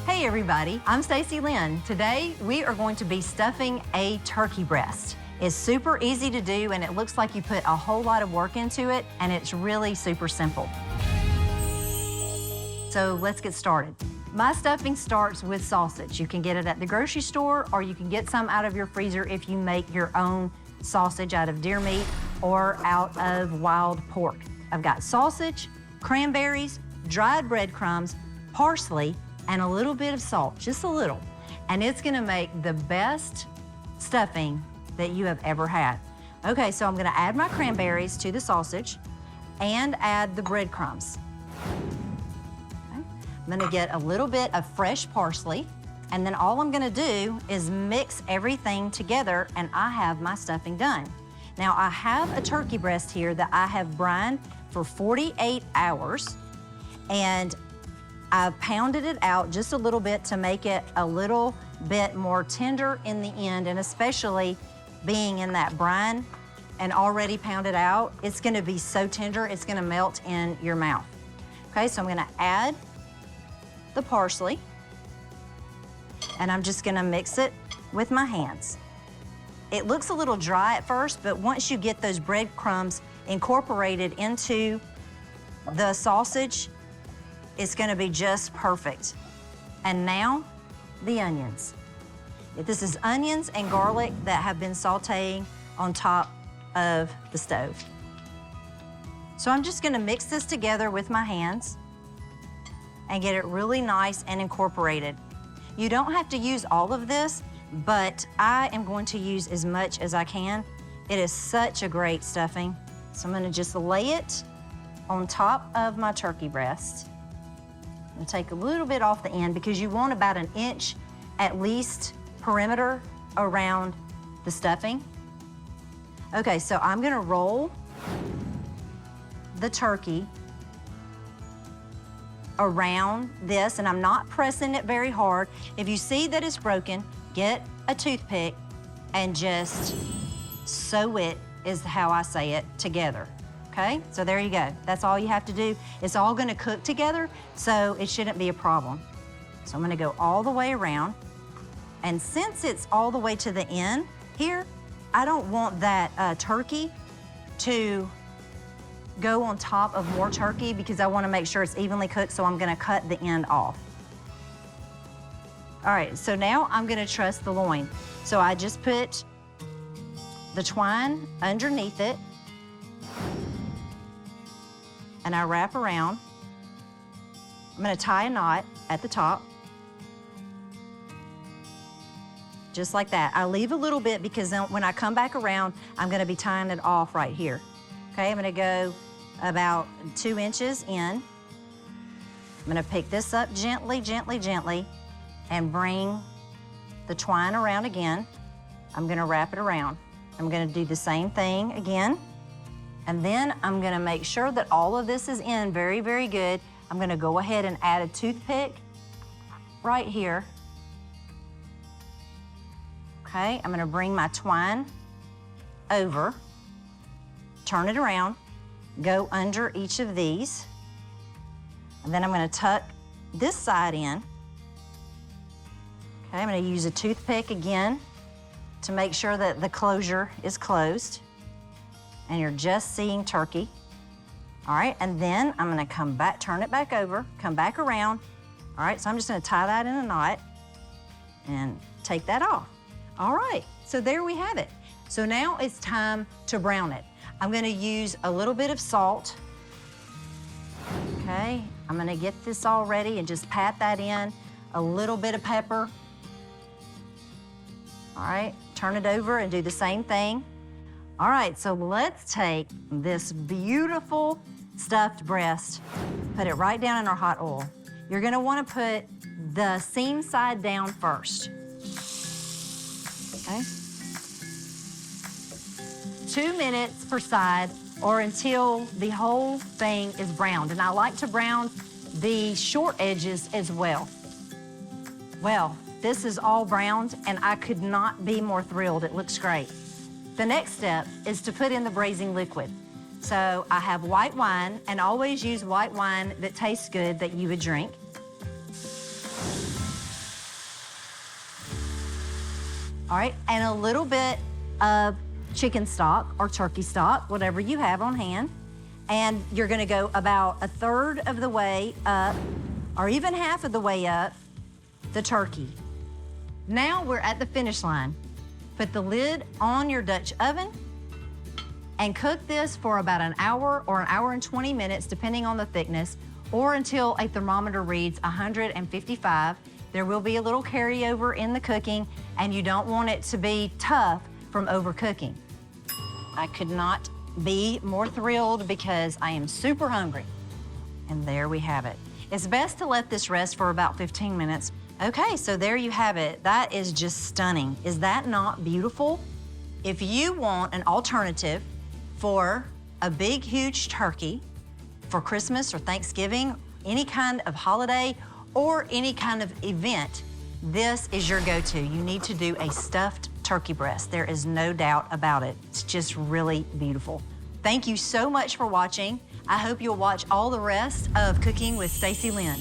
Hey everybody, I'm Stacy Lynn. Today we are going to be stuffing a turkey breast. It's super easy to do and it looks like you put a whole lot of work into it and it's really super simple. So let's get started. My stuffing starts with sausage. You can get it at the grocery store or you can get some out of your freezer if you make your own sausage out of deer meat or out of wild pork. I've got sausage, cranberries, dried breadcrumbs, parsley, and a little bit of salt, just a little. And it's gonna make the best stuffing that you have ever had. Okay, so I'm gonna add my cranberries to the sausage and add the breadcrumbs. Okay. I'm gonna get a little bit of fresh parsley, and then all I'm gonna do is mix everything together and I have my stuffing done. Now I have a turkey breast here that I have brined for 48 hours, and I've pounded it out just a little bit to make it a little bit more tender in the end, and especially being in that brine and already pounded out, it's gonna be so tender, it's gonna melt in your mouth. Okay, so I'm gonna add the parsley, and I'm just gonna mix it with my hands. It looks a little dry at first, but once you get those breadcrumbs incorporated into the sausage, it's gonna be just perfect. And now, the onions. This is onions and garlic that have been sauteing on top of the stove. So I'm just gonna mix this together with my hands and get it really nice and incorporated. You don't have to use all of this, but I am going to use as much as I can. It is such a great stuffing. So I'm gonna just lay it on top of my turkey breast and take a little bit off the end because you want about an inch at least perimeter around the stuffing. Okay, so I'm gonna roll the turkey around this, and I'm not pressing it very hard. If you see that it's broken, get a toothpick and just sew it, is how I say it, together. Okay, so there you go. That's all you have to do. It's all gonna cook together, so it shouldn't be a problem. So I'm gonna go all the way around. And since it's all the way to the end here, I don't want that turkey to go on top of more turkey because I wanna make sure it's evenly cooked, so I'm gonna cut the end off. All right, so now I'm gonna truss the loin. So I just put the twine underneath it, and I wrap around. I'm gonna tie a knot at the top, just like that. I leave a little bit because then when I come back around, I'm gonna be tying it off right here. Okay, I'm gonna go about 2 inches in. I'm gonna pick this up gently, gently, gently, and bring the twine around again. I'm gonna wrap it around. I'm gonna do the same thing again. And then I'm gonna make sure that all of this is in very, very good. I'm gonna go ahead and add a toothpick right here. Okay, I'm gonna bring my twine over, turn it around, go under each of these, and then I'm gonna tuck this side in. Okay, I'm gonna use a toothpick again to make sure that the closure is closed and you're just seeing turkey. All right, and then I'm gonna come back, turn it back over, come back around. All right, so I'm just gonna tie that in a knot and take that off. All right, so there we have it. So now it's time to brown it. I'm gonna use a little bit of salt. Okay, I'm gonna get this all ready and just pat that in. A little bit of pepper. All right, turn it over and do the same thing. All right, so let's take this beautiful stuffed breast, put it right down in our hot oil. You're gonna wanna put the seam side down first. Okay? 2 minutes per side or until the whole thing is browned. And I like to brown the short edges as well. Well, this is all browned and I could not be more thrilled. It looks great. The next step is to put in the braising liquid. So I have white wine, and always use white wine that tastes good that you would drink. All right, and a little bit of chicken stock or turkey stock, whatever you have on hand. And you're gonna go about a third of the way up, or even half of the way up, the turkey. Now we're at the finish line. Put the lid on your Dutch oven and cook this for about an hour or an hour and 20 minutes, depending on the thickness, or until a thermometer reads 155. There will be a little carryover in the cooking, and you don't want it to be tough from overcooking. I could not be more thrilled because I am super hungry. And there we have it. It's best to let this rest for about 15 minutes. Okay, so there you have it. That is just stunning. Is that not beautiful? If you want an alternative for a big, huge turkey for Christmas or Thanksgiving, any kind of holiday or any kind of event, this is your go-to. You need to do a stuffed turkey breast. There is no doubt about it. It's just really beautiful. Thank you so much for watching. I hope you'll watch all the rest of Cooking with Stacy Lynn.